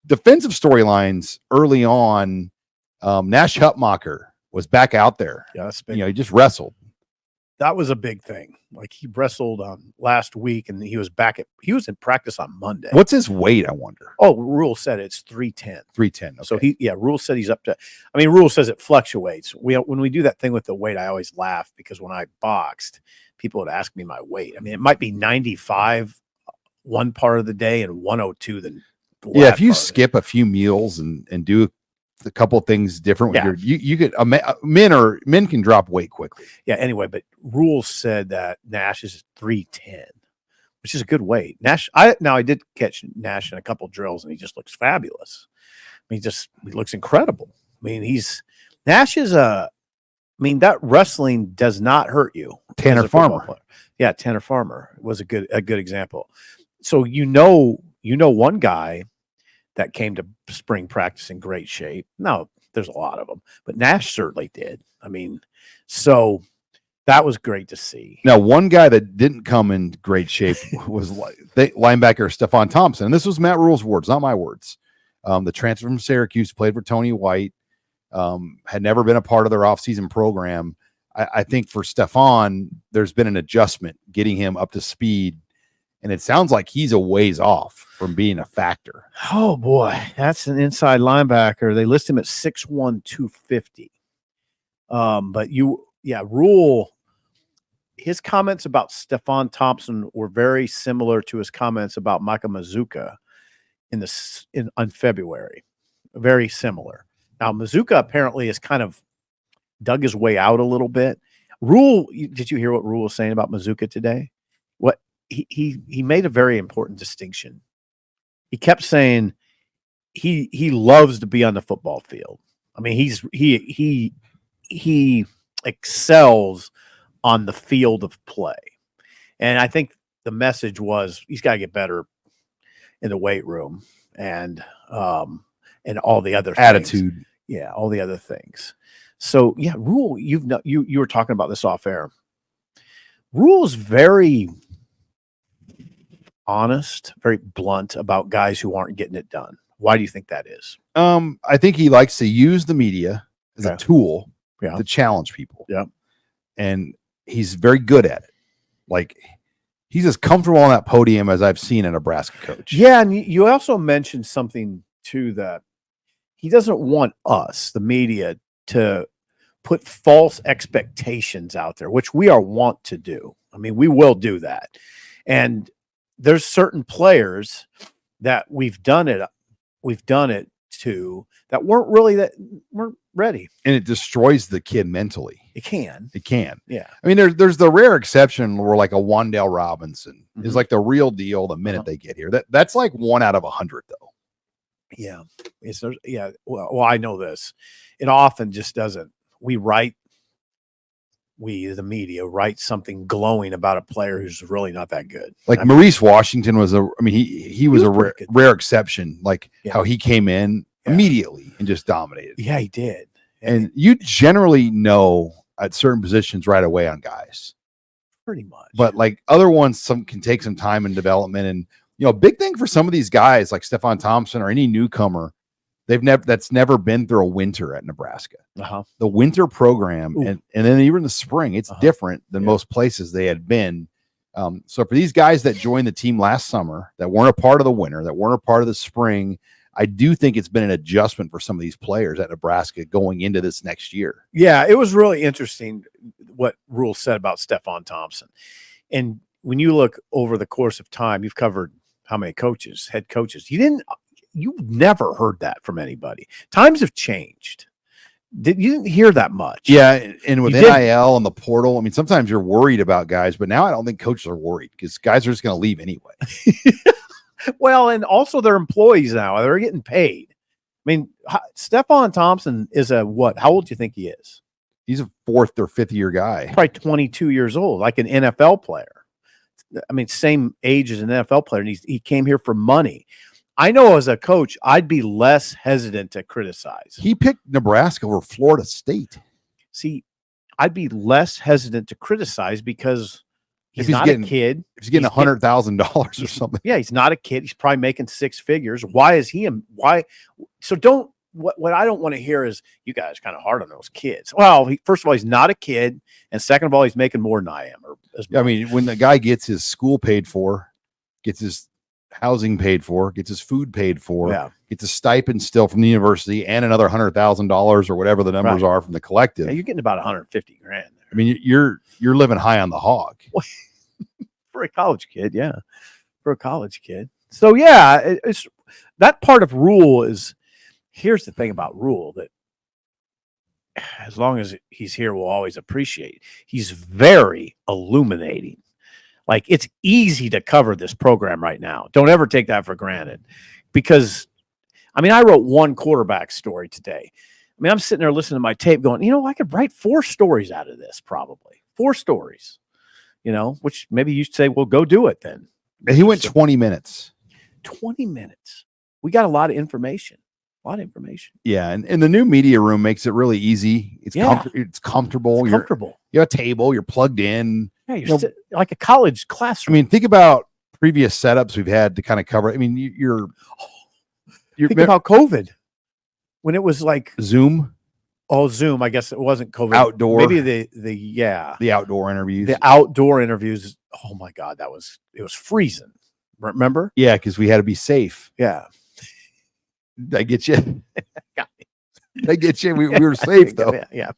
defensive storylines early on, Nash Hutmacher was back out there. Yeah, that's big. He just wrestled. That was a big thing. Like he wrestled last week, and he was in practice on Monday. What's his weight, I wonder? Oh, Rule said it's 310. 310. Okay. So Rule said he's up to. I mean, Rule says it fluctuates. When we do that thing with the weight, I always laugh because when I boxed, people would ask me my weight. I mean, it might be 95 one part of the day and 102 the yeah. If you skip a few meals and do a couple of things different, you get men can drop weight quickly. Yeah. Anyway, but Rule said that Nash is 310, which is a good weight. Nash. I did catch Nash in a couple drills, and he just looks fabulous. I mean, he looks incredible. I mean, Nash is that wrestling does not hurt you. Tanner Farmer. Yeah, Tanner Farmer was a good example. So one guy that came to spring practice in great shape. No, there's a lot of them, but Nash certainly did. I mean, so that was great to see. Now, one guy that didn't come in great shape was linebacker Stefon Thompson. And this was Matt Rule's words, not my words. The transfer from Syracuse, played for Tony White, had never been a part of their offseason program. I think for Stefon, there's been an adjustment getting him up to speed. And it sounds like he's a ways off from being a factor. Oh, boy. That's an inside linebacker. They list him at 6'1", 250. But Rule, his comments about Stefon Thompson were very similar to his comments about Micah Mazuka on February. Very similar. Now, Mazuka apparently has kind of dug his way out a little bit. Rule, did you hear what Rule was saying about Mazuka today? He made a very important distinction. He kept saying he loves to be on the football field. I mean, he excels on the field of play. And I think the message was he's got to get better in the weight room and all the other attitude. Things. Yeah, all the other things. So yeah, Rule, you were talking about this off air. Rule's very honest, very blunt about guys who aren't getting it done. Why do you think that is? I think he likes to use the media as a tool to challenge people. Yeah. And he's very good at it. Like he's as comfortable on that podium as I've seen a Nebraska coach. Yeah. And you also mentioned something too, that he doesn't want us, the media, to put false expectations out there, which we are wont to do. I mean, we will do that. And there's certain players that we've done it to that weren't ready. And it destroys the kid mentally. It can. Yeah. I mean, there's the rare exception where like a Wandale Robinson is like the real deal the minute they get here. That's like 1 out of 100 though. Yeah. Well, I know this. It often just doesn't. The media write something glowing about a player who's really not that good. Like Maurice Washington was he was a rare exception, like how he came in immediately and just dominated. Yeah, he did. And you generally know at certain positions right away on guys. Pretty much. But like other ones, some can take some time in development. And, a big thing for some of these guys like Stefon Thompson or any newcomer, that's never been through a winter at Nebraska. The winter program and then even the spring, it's different than most places they had been. So for these guys that joined the team last summer, that weren't a part of the winter, that weren't a part of the spring, I do think it's been an adjustment for some of these players at Nebraska going into this next year. Yeah, it was really interesting what Rule said about Stefon Thompson. And when you look over the course of time, you've covered how many head coaches. You never heard that from anybody. Times have changed. You didn't hear that much. Yeah, and with NIL and the portal, I mean, sometimes you're worried about guys, but now I don't think coaches are worried because guys are just going to leave anyway. Well, and also they're employees now. They're getting paid. I mean, Stefon Thompson is what? How old do you think he is? He's a 4th or 5th year guy. Probably 22 years old, like an NFL player. I mean, same age as an NFL player, and he came here for money. I know as a coach, I'd be less hesitant to criticize. He picked Nebraska over Florida State. See, I'd be less hesitant to criticize because He's not a kid. If he's getting $100,000 or something. Yeah, he's not a kid. He's probably making six figures. Why is he? Why? So don't. What I don't want to hear is you guys kind of hard on those kids. Well, first of all, he's not a kid, and second of all, he's making more than I am. I mean, when the guy gets his school paid for, gets his housing paid for, gets his food paid for, gets a stipend still from the university, and another $100,000 or whatever the numbers are from the collective. Yeah, you're getting about 150 grand there. I mean, you're living high on the hog for a college kid. Yeah, for a college kid. So yeah, it's that part of Rule is. Here's the thing about Rule that as long as he's here, we'll always appreciate. He's very illuminating. Like, it's easy to cover this program right now. Don't ever take that for granted. Because, I mean, I wrote one quarterback story today. I mean, I'm sitting there listening to my tape going, I could write 4 stories out of this, probably. 4 stories. Which maybe you should say, well, go do it then. He went 20 minutes. 20 minutes. We got a lot of information. Yeah, and the new media room makes it really easy. It's comfortable. It's comfortable. You have a table. You're plugged in. Yeah, you're like a college classroom. I mean, think about previous setups we've had to kind of cover. I mean, you're think about COVID when it was like Zoom. Oh, Zoom. I guess it wasn't COVID. Outdoor. Maybe the outdoor interviews. The outdoor interviews. Oh my God, it was freezing. Remember? Yeah, because we had to be safe. Yeah. I get you. I get you. We were safe though. Yeah.